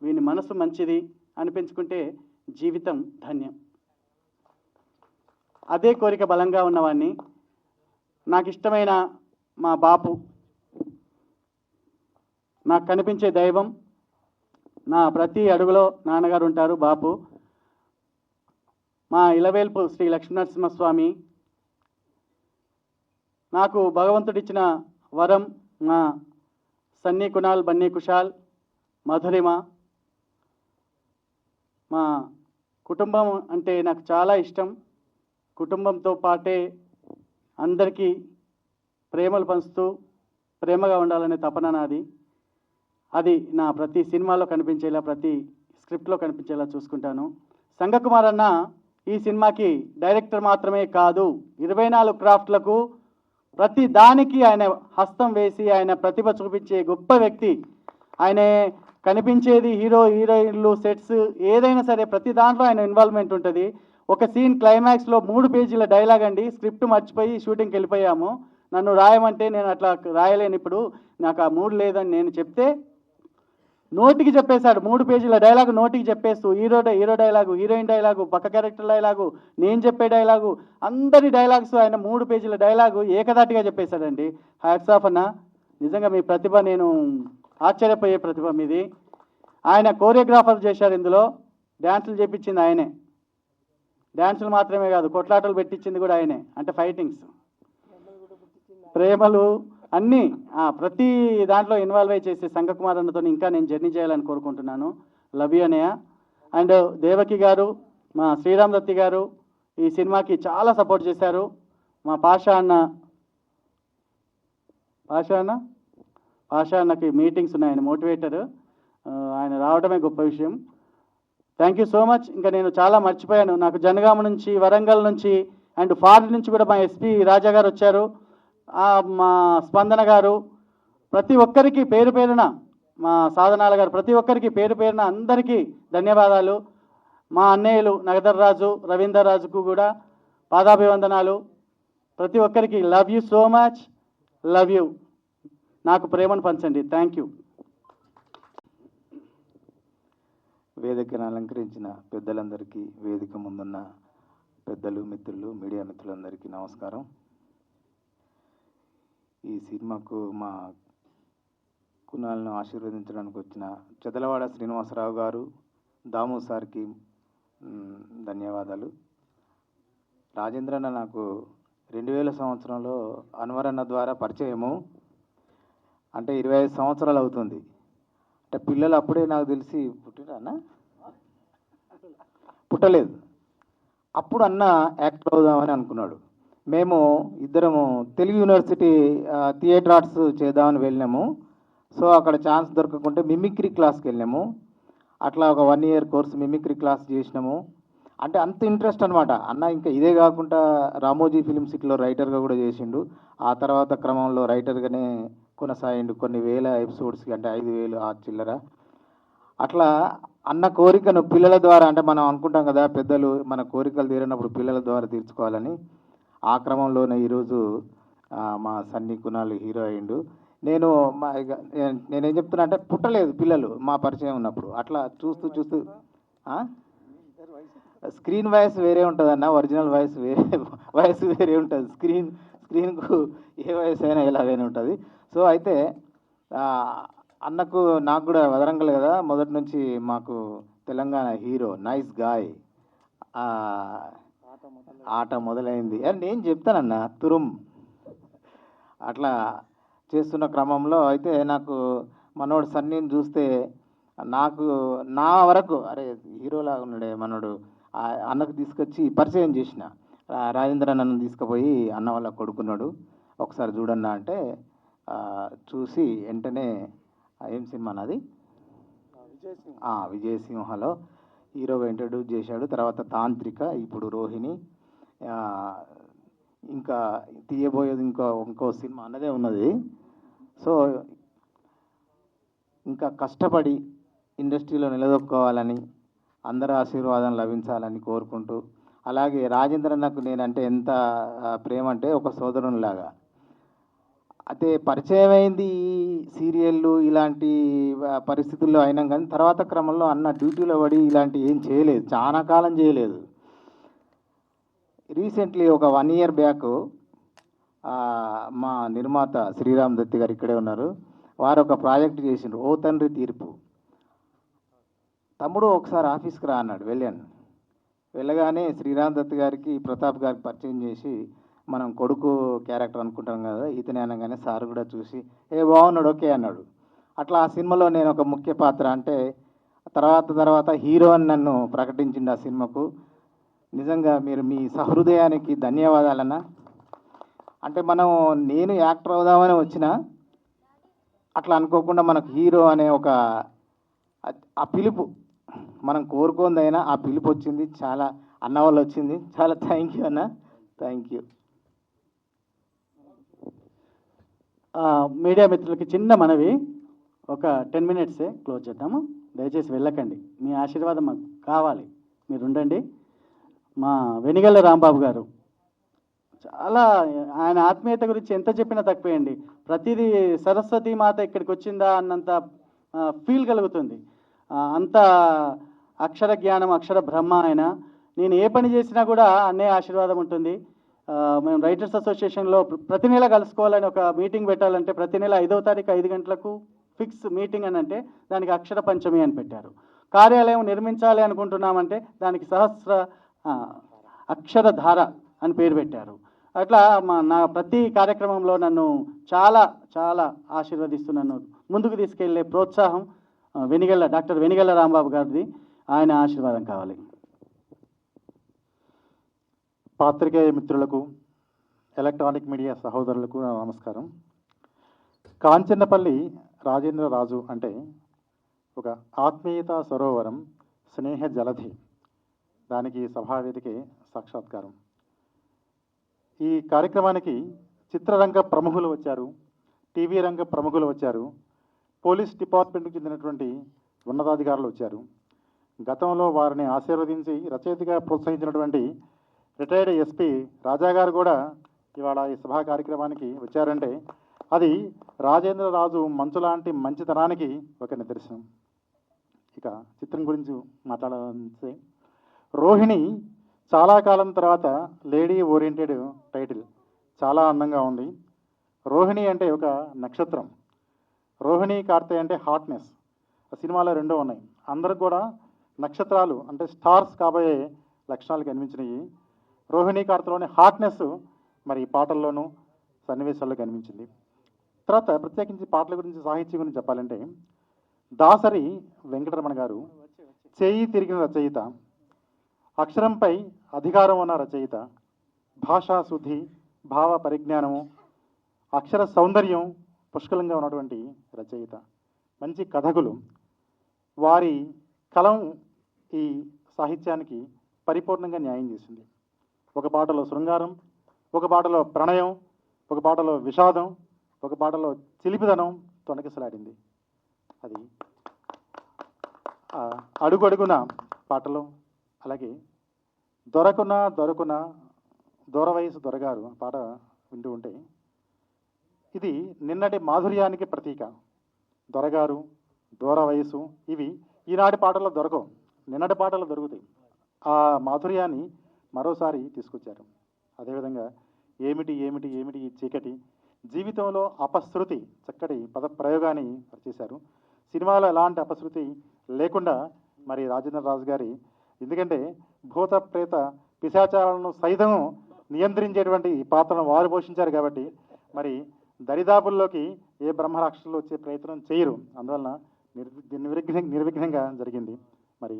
వీని మనసు మంచిది అనిపించుకుంటే జీవితం ధన్యం. అదే కోరిక బలంగా ఉన్నవాడిని. నాకు ఇష్టమైన మా బాపు, నాకు కనిపించే దైవం. నా ప్రతి అడుగులో నాన్నగారు ఉంటారు, బాపు. మా ఇలవేల్పు శ్రీ లక్ష్మీనరసింహస్వామి. నాకు భగవంతుడిచ్చిన వరం మా సన్నీ కునాల్, బన్నీ కుషాల్, మధురిమ. మా కుటుంబం అంటే నాకు చాలా ఇష్టం. కుటుంబంతో పాటే అందరికీ ప్రేమలు పంచుతూ ప్రేమగా ఉండాలనే తపన నాది. అది నా ప్రతి సినిమాలో కనిపించేలా, ప్రతి స్క్రిప్ట్లో కనిపించేలా చూసుకుంటాను. సంగకుమార్ అన్న ఈ సినిమాకి డైరెక్టర్ మాత్రమే కాదు, 24 క్రాఫ్ట్లకు ప్రతి దానికి ఆయన హస్తం వేసి ఆయన ప్రతిభ చూపించే గొప్ప వ్యక్తి. ఆయన కనిపించేది హీరో హీరోయిన్లు, సెట్స్ ఏదైనా సరే ప్రతి దాంట్లో ఆయన ఇన్వాల్వ్మెంట్ ఉంటుంది. ఒక సీన్ క్లైమాక్స్లో 3 పేజీల డైలాగ్ అండి, స్క్రిప్ట్ మర్చిపోయి షూటింగ్కి వెళ్ళిపోయాము. నన్ను రాయమంటే నేను అట్లా రాయలేను, ఇప్పుడు నాకు ఆ మూడ్ లేదని నేను చెప్తే నోటికి చెప్పేశాడు 3 పేజీల డైలాగు నోటికి చెప్పేస్తూ హీరో డైలాగు, హీరోయిన్ డైలాగు, పక్క క్యారెక్టర్ డైలాగు, నేను చెప్పే డైలాగు, అందరి డైలాగ్స్ ఆయన 3 పేజీల డైలాగు ఏకదాటిగా చెప్పేశాడండి. హ్యాట్స్ ఆఫ్ అన్న, నిజంగా మీ ప్రతిభ, నేను ఆశ్చర్యపోయే ప్రతిభ మీది. ఆయన కోరియోగ్రాఫర్ చేశారు, ఇందులో డ్యాన్సులు చేపించింది ఆయనే, డ్యాన్సులు మాత్రమే కాదు కొట్లాటలు పెట్టించింది కూడా ఆయనే, అంటే ఫైటింగ్స్, ప్రేమలు అన్నీ ప్రతి దాంట్లో ఇన్వాల్వ్ అయి చేసే సంఘకుమార్ అన్నతో ఇంకా నేను జర్నీ చేయాలని కోరుకుంటున్నాను. లవ్ యూ అన్నయ్య. అండ్ దేవకి గారు, మా శ్రీరామ్ దత్తి గారు ఈ సినిమాకి చాలా సపోర్ట్ చేశారు. మా పాషా అన్నకి మీటింగ్స్ ఉన్నాయి, ఆయన మోటివేటర్, ఆయన రావడమే గొప్ప విషయం. Thank you so much. ఇంకా నేను చాలా మర్చిపోయాను, నాకు జనగామ నుంచి, వరంగల్ నుంచి అండ్ ఫారెన్ నుంచి కూడా మా ఎస్పీ రాజా గారు వచ్చారు, మా స్పందన గారు, ప్రతి ఒక్కరికి పేరు పేరున, మా సాధనాల గారు, ప్రతి ఒక్కరికి పేరు పేరున అందరికీ ధన్యవాదాలు. మా అన్నయ్యలు నగదర్ రాజు, రవీందర్ రాజుకు కూడా పాదాభివందనాలు. ప్రతి ఒక్కరికి love you so much, love you. నాకు ప్రేమను పంచండి. Thank you. వేదికను అలంకరించిన పెద్దలందరికీ, వేదిక ముందున్న పెద్దలు, మిత్రులు, మీడియా మిత్రులందరికీ నమస్కారం. ఈ సినిమాకు మా కునాలను ఆశీర్వదించడానికి వచ్చిన చెదలవాడ శ్రీనివాసరావు గారు, దాము సార్కి ధన్యవాదాలు. రాజేంద్రన్న నాకు 2000 సంవత్సరంలో అన్వర్ అన్న ద్వారా పరిచయము, అంటే 25 సంవత్సరాలు అవుతుంది. అంటే పిల్లలు అప్పుడే నాకు తెలిసి పుట్టలేదు. అప్పుడు అన్న యాక్టర్ అవుదామని అనుకున్నాడు. మేము ఇద్దరము తెలుగు యూనివర్సిటీ థియేటర్ ఆర్ట్స్ చేద్దామని వెళ్ళినాము. సో అక్కడ ఛాన్స్ దొరకకుంటే మిమిక్రీ క్లాస్కి వెళ్ళాము. అట్లా ఒక 1 year కోర్స్ మిమిక్రీ క్లాస్ చేసినాము. అంటే అంత ఇంట్రెస్ట్ అనమాట అన్న. ఇంకా ఇదే కాకుండా రామోజీ ఫిలిం సిటీలో రైటర్గా కూడా చేసిండు. ఆ తర్వాత క్రమంలో రైటర్గానే కొనసాగిండు కొన్ని వేల ఎపిసోడ్స్కి, అంటే 5,000 ఆ చిల్లర. అట్లా అన్న కోరికను పిల్లల ద్వారా, అంటే మనం అనుకుంటాం కదా పెద్దలు మన కోరికలు తీరినప్పుడు పిల్లల ద్వారా తీర్చుకోవాలని, ఆ క్రమంలోనే ఈరోజు మా సన్నీ కునాల్ హీరో అయ్యిండు. నేనేం చెప్తున్నా అంటే పుట్టలేదు పిల్లలు మా పరిచయం ఉన్నప్పుడు. అట్లా చూస్తూ స్క్రీన్ వాయిస్ వేరే ఉంటుంది అన్న, ఒరిజినల్ వాయిస్ వేరే ఉంటుంది. స్క్రీన్కు ఏ వయసు అయినా ఎలాగైనా ఉంటుంది. సో అయితే అన్నకు నాకు కూడా వదరంగల్ కదా, మొదటి నుంచి మాకు తెలంగాణ హీరో, నైస్ గాయ్, ఆట మొదలైంది అని నేను చెప్తానన్న తురుం. అట్లా చేస్తున్న క్రమంలో అయితే నాకు మనోడు సన్నీని చూస్తే నాకు నా వరకు అరే హీరోలాగా ఉన్నాడే మనోడు, అన్నకు తీసుకొచ్చి పరిచయం చేసిన. రాజేంద్ర నన్ను తీసుకుపోయి అన్న వాళ్ళ కొడుకున్నాడు, ఒకసారి చూడన్నా అంటే చూసి వెంటనే ఏం సినిమా నాది, విజయసింహలో హీరోగా ఇంట్రడ్యూస్ చేశాడు. తర్వాత తాంత్రిక, ఇప్పుడు రోహిణి, ఇంకా తీయబోయేది ఇంకో సినిమా అన్నదే ఉన్నది. సో ఇంకా కష్టపడి ఇండస్ట్రీలో నిలదొక్కోవాలని, అందరి ఆశీర్వాదం లభించాలని కోరుకుంటూ, అలాగే రాజేంద్ర నాకు నేనంటే ఎంత ప్రేమ అంటే ఒక సోదరునిలాగా. అయితే పరిచయం అయింది ఈ సీరియళ్ళు ఇలాంటి పరిస్థితుల్లో అయినాం, కానీ తర్వాత క్రమంలో అన్న డ్యూటీలో పడి ఇలాంటి ఏం చేయలేదు, చాలా కాలం చేయలేదు. రీసెంట్లీ ఒక 1 year బ్యాక్ మా నిర్మాత శ్రీరామ్ దత్తి గారు ఇక్కడే ఉన్నారు, వారు ఒక ప్రాజెక్ట్ చేసిండ్రు, ఓ తండ్రి తీర్పు. తమ్ముడు ఒకసారి ఆఫీస్కి రా అన్నాడు. వెళ్ళగానే శ్రీరామ్ దత్ గారికి ప్రతాప్ గారికి పరిచయం చేసి, మనం కొడుకు క్యారెక్టర్ అనుకుంటాం కదా ఇతనే అనగానే సార్ కూడా చూసి బాగున్నాడు ఓకే అన్నాడు. అట్లా ఆ సినిమాలో నేను ఒక ముఖ్య పాత్ర, అంటే తర్వాత హీరో అని నన్ను ప్రకటించిండు ఆ సినిమాకు. నిజంగా మీరు మీ సహృదయానికి ధన్యవాదాలన్నా. అంటే నేను యాక్టర్ అవుదామని వచ్చిన, అట్లా అనుకోకుండా మనకు హీరో అనే ఒక ఆ పిలుపు మనం కోరుకుందైనా ఆ పిలుపు వచ్చింది, చాలా అన్న వాళ్ళు వచ్చింది. చాలా థ్యాంక్ యూ అన్న, థ్యాంక్ యూ. మీడియా మిత్రులకి చిన్న మనవి, ఒక 10 minutes క్లోజ్ చేద్దాము. దయచేసి వెళ్ళకండి, మీ ఆశీర్వాదం మాకు కావాలి, మీరు ఉండండి. మా వెనిగళ్ళ రాంబాబు గారు చాలా, ఆయన ఆత్మీయత గురించి ఎంత చెప్పినా తక్కువేయండి. ప్రతిదీ సరస్వతి మాత ఇక్కడికి వచ్చిందా అన్నంత ఫీల్ కలుగుతుంది. అంత అక్షర జ్ఞానం, అక్షర బ్రహ్మ ఆయన. నేను ఏ పని చేసినా కూడా అన్నయ్య ఆశీర్వాదం ఉంటుంది. మేము రైటర్స్ అసోసియేషన్లో ప్రతి నెల కలుసుకోవాలని ఒక మీటింగ్ పెట్టాలంటే ప్రతి నెల 5వ తారీఖు 5 గంటలకు ఫిక్స్ మీటింగ్ అని అంటే దానికి అక్షర పంచమి అని పెట్టారు. కార్యాలయం నిర్మించాలి అనుకుంటున్నామంటే దానికి సహస్ర అక్షరధార అని పేరు పెట్టారు. అట్లా నా ప్రతి కార్యక్రమంలో నన్ను చాలా చాలా ఆశీర్వదిస్తూ నన్ను ముందుకు తీసుకెళ్లే ప్రోత్సాహం డాక్టర్ వెనిగళ్ల రాంబాబు గారిది. ఆయన ఆశీర్వాదం కావాలి. పాత్రికేయ మిత్రులకు, ఎలక్ట్రానిక్ మీడియా సహోదరులకు నా నమస్కారం. కాంచన్నపల్లి రాజేంద్ర రాజు అంటే ఒక ఆత్మీయతా సరోవరం, స్నేహ జలధి. దానికి సభావేదికే సాక్షాత్కారం. ఈ కార్యక్రమానికి చిత్రరంగ ప్రముఖులు వచ్చారు, టీవీ రంగ ప్రముఖులు వచ్చారు, పోలీస్ డిపార్ట్మెంట్కి చెందినటువంటి ఉన్నతాధికారులు వచ్చారు. గతంలో వారిని ఆశీర్వదించి రచయితగా ప్రోత్సహించినటువంటి రిటైర్డ్ ఎస్పీ రాజా గారు కూడా ఇవాళ ఈ సభా కార్యక్రమానికి వచ్చారంటే అది రాజేంద్ర రాజు మంచు లాంటి మంచితనానికి ఒక నిదర్శనం. ఇక చిత్రం గురించి మాట్లాడాలంటే, రోహిణి చాలా కాలం తర్వాత లేడీ ఓరియంటెడ్ టైటిల్, చాలా అందంగా ఉంది. రోహిణి అంటే ఒక నక్షత్రం, రోహిణి కార్తె అంటే హాట్నెస్. ఆ సినిమాలో రెండో ఉన్నాయి. అందరికి కూడా నక్షత్రాలు అంటే స్టార్స్ కాబోయే లక్షణాలు కనిపించినాయి. రోహిణి కార్తెలోని హాట్నెస్ మరి ఈ పాటల్లోనూ సన్నివేశాల్లో కనిపించింది. తర్వాత ప్రత్యేకించి పాటల గురించి, సాహిత్యం గురించి చెప్పాలంటే, దాసరి వెంకటరమణ గారు చేయి తిరిగిన రచయిత, అక్షరంపై అధికారం ఉన్న రచయిత, భాషా శుద్ధి, భావ పరిజ్ఞానము, అక్షర సౌందర్యం పుష్కలంగా ఉన్నటువంటి రచయిత, మంచి కథకులు. వారి కలం ఈ సాహిత్యానికి పరిపూర్ణంగా న్యాయం చేసింది. ఒక పాటలో శృంగారం, ఒక పాటలో ప్రణయం, ఒక పాటలో విషాదం, ఒక పాటలో చిలిపిదనం తొణకిసలాడింది. అది అడుగడుగున పాటలో. అలాగే దొరకున దూరవయసు దొరగారు పాట వింటూ ఉంటే ఇది నిన్నటి మాధుర్యానికి ప్రతీక. దొరగారు, దూర వయసు ఇవి ఈనాటి పాటల్లో దొరకవు, నిన్నటి పాటల్లో దొరుకుతాయి. ఆ మాధుర్యాన్ని మరోసారి తీసుకొచ్చారు. అదేవిధంగా ఏమిటి ఏమిటి ఏమిటి ఈ చీకటి, జీవితంలో అపశృతి చక్కటి పద ప్రయోగాన్ని చేశారు. సినిమాలో ఎలాంటి అపశృతి లేకుండా మరి రాజేంద్ర రాజు గారి, ఎందుకంటే భూత ప్రేత పిశాచాలను సైతం నియంత్రించేటువంటి పాత్రను వారు పోషించారు కాబట్టి మరి దరిదాపుల్లోకి ఏ బ్రహ్మరాక్షసులు వచ్చే ప్రయత్నం చేయరు. అందువలన నిర్విఘ్నంగా జరిగింది. మరి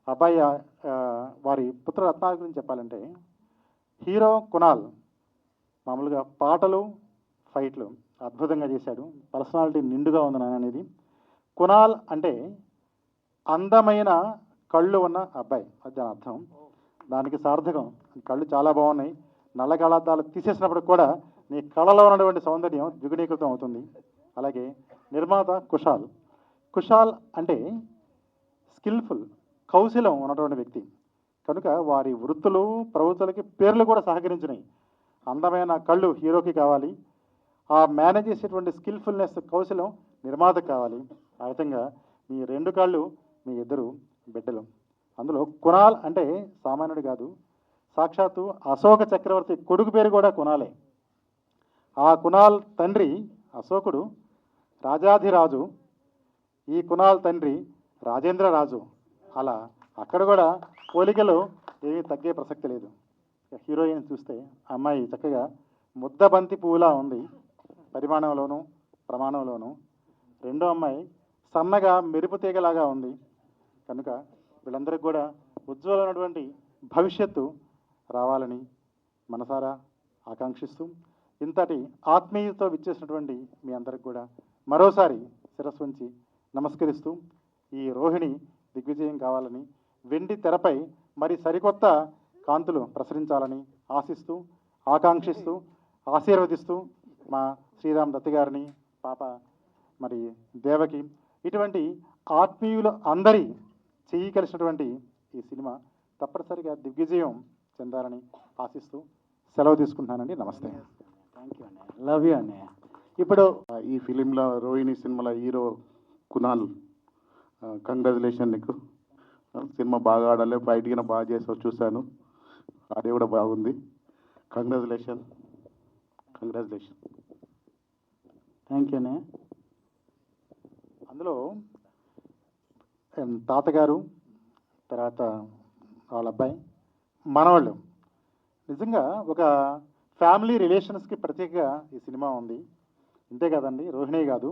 అబ్బాయి వారి పుత్ర రత్నాల గురించి చెప్పాలంటే, హీరో కునాల్ మామూలుగా పాటలు, ఫైట్లు అద్భుతంగా చేశాడు. పర్సనాలిటీ నిండుగా ఉంది నాన్న అనేది. కునాల్ అంటే అందమైన కళ్ళు ఉన్న అబ్బాయి, అది దాని అర్థం. దానికి సార్థకం. కళ్ళు చాలా బాగున్నాయి. నల్ల కళ్ళద్దాలు తీసేసినప్పుడు కూడా నీ కళలో ఉన్నటువంటి సౌందర్యం ద్విగుణీకృతం అవుతుంది. అలాగే నిర్మాత కుషాల్ అంటే స్కిల్ఫుల్, కౌశలం ఉన్నటువంటి వ్యక్తి కనుక వారి వృత్తులు, ప్రవృత్తులకి పేర్లు కూడా సహకరించినాయి. అందమైన కళ్ళు హీరోకి కావాలి, ఆ మేనేజ్ చేసేటువంటి స్కిల్ఫుల్నెస్, కౌశలం నిర్మాతకు కావాలి. ఆ విధంగా మీ 2 కళ్ళు మీ 2 బిడ్డలు. అందులో కునాల్ అంటే సామాన్యుడు కాదు, సాక్షాత్తు అశోక చక్రవర్తి కొడుకు పేరు కూడా కునాలే. ఆ కునాల్ తండ్రి అశోకుడు రాజాధిరాజు, ఈ కునాల్ తండ్రి రాజేంద్ర రాజు. అలా అక్కడ కూడా పోలికలు ఏమీ తగ్గే ప్రసక్తి లేదు. హీరోయిన్ చూస్తే అమ్మాయి చక్కగా ముద్దబంతి పువ్వులా ఉంది పరిమాణంలోనూ ప్రమాణంలోనూ. రెండో అమ్మాయి సన్నగా మెరుపు తీగలాగా ఉంది. కనుక వీళ్ళందరికీ కూడా ఉజ్వలమైనటువంటి భవిష్యత్తు రావాలని మనసారా ఆకాంక్షిస్తూ, ఇంతటి ఆత్మీయతతో విచ్చేసినటువంటి మీ అందరికి కూడా మరోసారి శిరస్సు వంచి నమస్కరిస్తూ, ఈ రోహిణి దిగ్విజయం కావాలని, వెండి తెరపై మరి సరికొత్త కాంతులు ప్రసరించాలని ఆశిస్తూ, ఆకాంక్షిస్తూ, ఆశీర్వదిస్తూ మా శ్రీరామ్ దత్తి గారిని, పాప మరి దేవకి, ఇటువంటి ఆత్మీయులు అందరి చెయ్యి కలిసినటువంటి ఈ సినిమా తప్పనిసరిగా దిగ్విజయం చెందాలని ఆశిస్తూ సెలవు తీసుకుంటున్నానండి. నమస్తే. థ్యాంక్ యూ అన్నయ్య. లవ్ యూ అన్నయ్య. ఇప్పుడు ఈ ఫిలింలో రోహిణి సినిమాలో హీరో కునాల్ కంగ్రాచులేషన్ నీకు. సినిమా బాగా ఆడాలి, ఫైట్ కింద బాగా చేసావు, చూశాను. ఆడే కూడా బాగుంది. కంగ్రాచులేషన్. థ్యాంక్ యూ అన్నయ్య. అందులో తాతగారు, తర్వాత వాళ్ళ అబ్బాయి, మనవాళ్ళు నిజంగా ఒక ఫ్యామిలీ రిలేషన్స్కి ప్రత్యేక ఈ సినిమా ఉంది. ఇంతే కదండి, రోహిణి కాదు,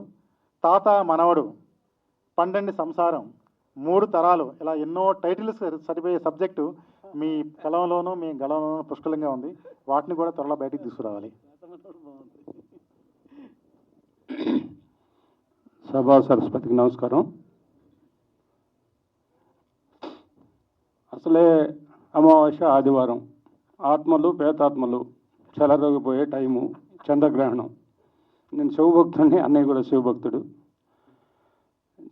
తాత మనవడు, పండండి సంసారం, 3 తరాలు, ఇలా ఎన్నో టైటిల్స్ సరిపోయే సబ్జెక్టు మీ కలంలోనూ మీ గలంలోనూ పుష్కలంగా ఉంది. వాటిని కూడా త్వరలో బయటికి తీసుకురావాలి. సభా సరస్వతికి నమస్కారం. అసలే అమావాస్య ఆదివారం, ఆత్మలు పేతాత్మలు చెలరగిపోయే టైము, చంద్రగ్రహణం. నేను శివభక్తుడిని, అన్నయ్య కూడా శివభక్తుడు.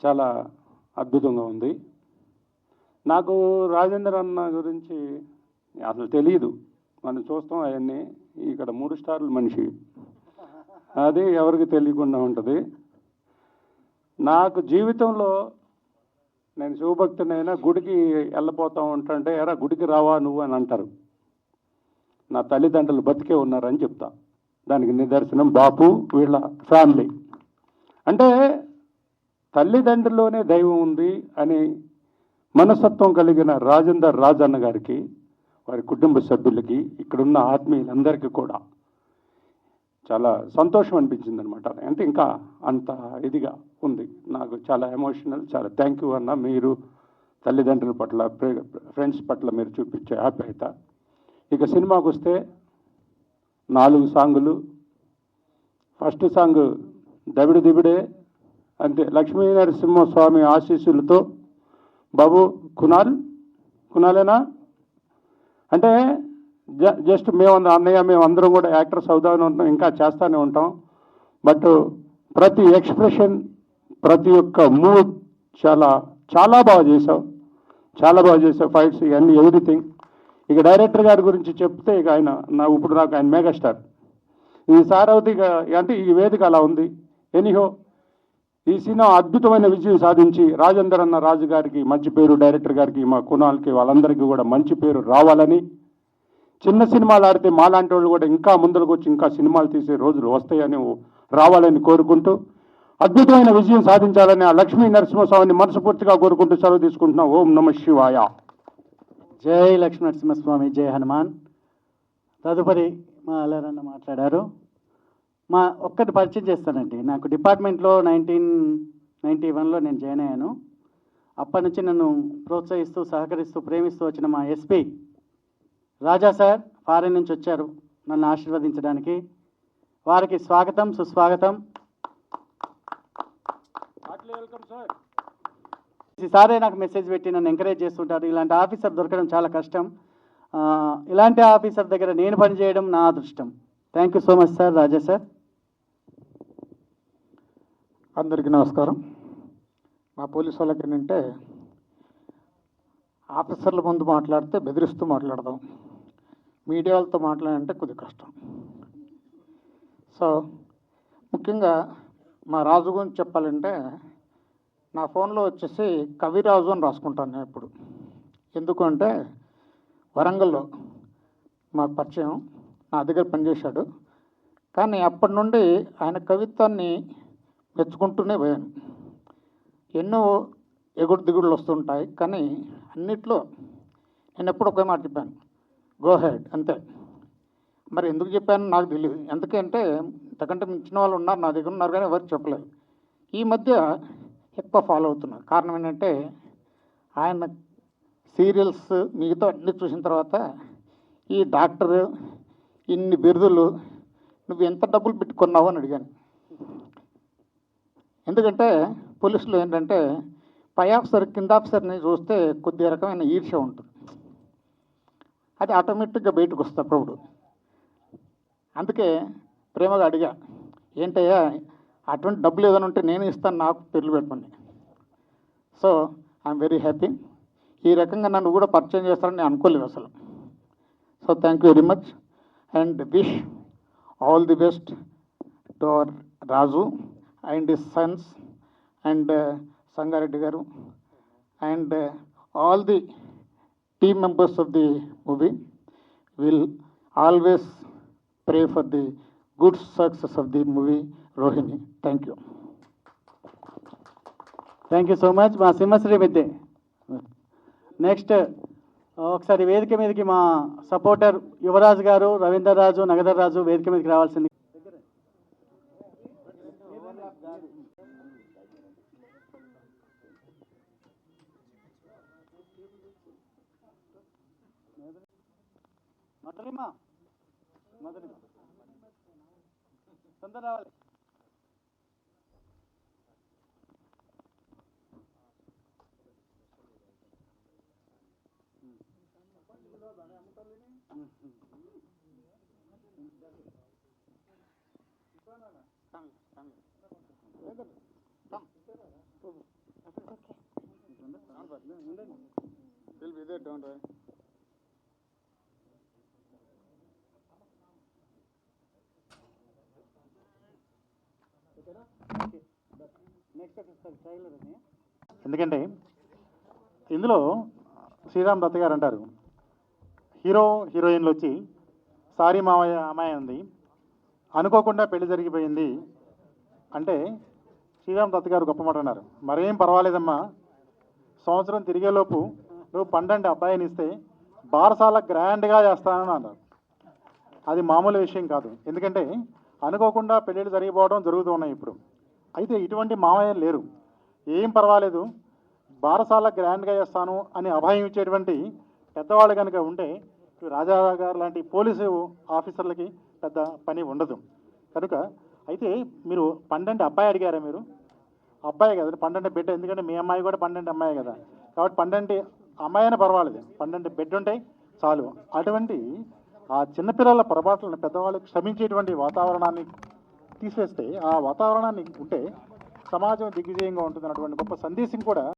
చాలా అద్భుతంగా ఉంది. నాకు రాజేంద్ర అన్న గురించి అసలు తెలియదు. మనం చూస్తాం అవన్నీ. ఇక్కడ 3 స్టార్ల మనిషి, అది ఎవరికి తెలియకుండా ఉంటుంది. నాకు జీవితంలో నేను శివభక్తునైనా గుడికి వెళ్ళిపోతూ ఉంటాంటే, ఎరా గుడికి రావా నువ్వు అని అంటారు. నా తల్లిదండ్రులు బతికే ఉన్నారని చెప్తా. దానికి నిదర్శనం బాపు వీళ్ళ ఫ్యామిలీ. అంటే తల్లిదండ్రుల్లోనే దైవం ఉంది అని మనస్తత్వం కలిగిన రాజేందర్ రాజన్న గారికి, వారి కుటుంబ సభ్యులకి, ఇక్కడున్న ఆత్మీయులందరికీ కూడా చాలా సంతోషం అనిపించింది అనమాట. అంటే ఇంకా అంత ఇదిగా ఉంది. నాకు చాలా ఎమోషనల్. చాలా థ్యాంక్ యూ అన్న. మీరు తల్లిదండ్రుల పట్ల, ఫ్రెండ్స్ పట్ల మీరు చూపించే ఆప్యాయత. ఇక సినిమాకి వస్తే 4 సాంగులు. ఫస్ట్ సాంగ్ దబిడి దిబిడే, అంతే. లక్ష్మీ నరసింహస్వామి ఆశీస్సులతో బాబు కునాలేనా అంటే జస్ట్ మేము అన్నయ్య మేమందరం కూడా యాక్టర్స్ అవుదామని ఉంటాం, ఇంకా చేస్తూనే ఉంటాం. బట్ ప్రతి ఎక్స్ప్రెషన్, ప్రతి ఒక్క మూడ్ చాలా చాలా బాగా చేసావు. చాలా బాగా చేసావు. ఫైట్స్ ఇవన్నీ ఎవ్రీథింగ్. ఇక డైరెక్టర్ గారి గురించి చెప్తే ఇక ఆయన ఇప్పుడు నాకు ఆయన మెగాస్టార్. ఈ సారవతి అంటే ఈ వేదిక అలా ఉంది. ఎనీహో ఈ సినిమా అద్భుతమైన విజయం సాధించి రాజేందర్ అన్న రాజు గారికి మంచి పేరు, డైరెక్టర్ గారికి, మా కునాల్కి, వాళ్ళందరికీ కూడా మంచి పేరు రావాలని, చిన్న సినిమాలు ఆడితే మాలాంటి వాళ్ళు కూడా ఇంకా ముందుకు వచ్చి ఇంకా సినిమాలు తీసే రోజులు వస్తాయని రావాలని కోరుకుంటూ, అద్భుతమైన విజయం సాధించాలని ఆ లక్ష్మీ నరసింహస్వామిని మనస్ఫూర్తిగా కోరుకుంటూ సెలవు తీసుకుంటున్నాం. ఓం నమ శివాయ. జై లక్ష్మీ నరసింహస్వామి, జై హనుమాన్. తదుపరి మా అల్లరన్న మాట్లాడారు. ఒక్కటి పరిచయం చేస్తానండి. నాకు డిపార్ట్మెంట్లో 1991లో నేను జాయిన్ అయ్యాను. అప్పటి నుంచి నన్ను ప్రోత్సహిస్తూ, సహకరిస్తూ, ప్రేమిస్తూ వచ్చిన మా ఎస్పీ రాజా సార్ ఫారెన్ నుంచి వచ్చారు నన్ను ఆశీర్వదించడానికి. వారికి స్వాగతం, సుస్వాగతం. ఈసారే నాకు మెసేజ్ పెట్టి నన్ను ఎంకరేజ్ చేస్తుంటారు. ఇలాంటి ఆఫీసర్ దొరకడం చాలా కష్టం. ఇలాంటి ఆఫీసర్ దగ్గర నేను పనిచేయడం నా అదృష్టం. Thank you so much sir, Raja sir. అందరికీ నమస్కారం. మా పోలీసు వాళ్ళకి ఏంటంటే, ఆఫీసర్ల ముందు మాట్లాడితే బెదిరిస్తూ మాట్లాడదాం, మీడియా వాళ్ళతో మాట్లాడాలంటే కొద్దిగా కష్టం. సో ముఖ్యంగా మా రాజు గురించి చెప్పాలంటే, నా ఫోన్లో వచ్చేసి కవిరాజు అని రాసుకుంటాను నేను ఎప్పుడు. ఎందుకంటే వరంగల్లో మాకు పరిచయం, నా దగ్గర పనిచేశాడు. కానీ అప్పటి నుండి ఆయన కవిత్వాన్ని మెచ్చుకుంటూనే పోయాను. ఎన్నో ఎగుడు దిగుడులు వస్తుంటాయి, కానీ అన్నిట్లో నేను ఎప్పుడు ఒకే మాట చెప్పాను, గో హెడ్, అంతే. మరి ఎందుకు చెప్పాను నాకు తెలియదు. ఎందుకంటే ఇంతకంటే మించిన వాళ్ళు ఉన్నారు, నా దగ్గర ఉన్నారు, కానీ ఎవరికి చెప్పలేదు. ఈ మధ్య ఎక్కువ ఫాలో అవుతున్నారు. కారణం ఏంటంటే, ఆయన సీరియల్స్ మిగతా అన్నీ చూసిన తర్వాత, ఈ డాక్టర్ ఇన్ని బిరుదులు నువ్వు ఎంత డబ్బులు పెట్టుకున్నావు అని అడిగాను. ఎందుకంటే పోలీసులు ఏంటంటే, పై ఆఫీసర్ కింద ఆఫీసర్ని చూస్తే కొద్ది రకమైన ఈర్ష్య ఉంటుంది. అది ఆటోమేటిక్గా బయటకు వస్తుంది అప్పుడు. అందుకే ప్రేమగా అడిగా, ఏంటయ్యా అటువంటి డబ్బులు ఏదైనా ఉంటే నేను ఇస్తాను, నాకు పేర్లు పెట్టమని. So I'm very happy. ఈ రకంగా నన్ను కూడా పరిచయం చేస్తారని నేను అనుకోలేదు అసలు. So thank you very much and wish all the best to our Raju and his sons and Sangareddy garu and all the team members of the movie will always pray for the good success of the movie Rohini. Thank you. Thank you so much మా సింహశ్రీ మిద్దె. నెక్స్ట్ ఒకసారి వేదిక మీదకి మా సపోర్టర్ యువరాజు గారు, రవీందర్ రాజు, నగదర్ రాజు వేదిక మీదకి రావాల్సింది. మధురిమా మధురిమా తొందర రావాలి. ఎందుకంటే ఇందులో శ్రీరామ్ దత్త గారు అంటారు, హీరో హీరోయిన్లు వచ్చి సారీ మావయ్య అమ్మాయి ఉంది, అనుకోకుండా పెళ్లి జరిగిపోయింది అంటే శ్రీరామ్ దత్త గారు గొప్ప మాట అన్నారు. మరేం పర్వాలేదమ్మా, సంవత్సరం తిరిగేలోపు నువ్వు పండండి అబ్బాయిని ఇస్తే బారసాల గ్రాండ్గా చేస్తానని అన్నారు. అది మామూలు విషయం కాదు, ఎందుకంటే అనుకోకుండా పెళ్ళిళ్ళు జరిగిపోవడం జరుగుతూ ఉన్నాయి ఇప్పుడు. అయితే ఇటువంటి మామయ్య లేరు, ఏం పర్వాలేదు బారసాల గ్రాండ్గా చేస్తాను అని అభయం ఇచ్చేటువంటి పెద్దవాళ్ళు కనుక ఉంటే రాజా గారు లాంటి పోలీసు ఆఫీసర్లకి పెద్ద పని ఉండదు. కనుక అయితే మీరు పండంటి అబ్బాయి అడిగారా? మీరు అబ్బాయి కదా, పండంటి బిడ్డ, ఎందుకంటే మీ అమ్మాయి కూడా పండంటి అమ్మాయి కదా, కాబట్టి పండంటి అమ్మాయి అయినా పర్వాలేదు, పండంటి బిడ్డ ఉంటే చాలు. అటువంటి ఆ చిన్నపిల్లల పొరపాట్లను పెద్దవాళ్ళు క్షమించేటువంటి వాతావరణాన్ని తీసేస్తే, ఆ వాతావరణాన్ని ఉంటే సమాజం దిగ్విజయంగా ఉంటుంది అన్నటువంటి గొప్ప సందేశం కూడా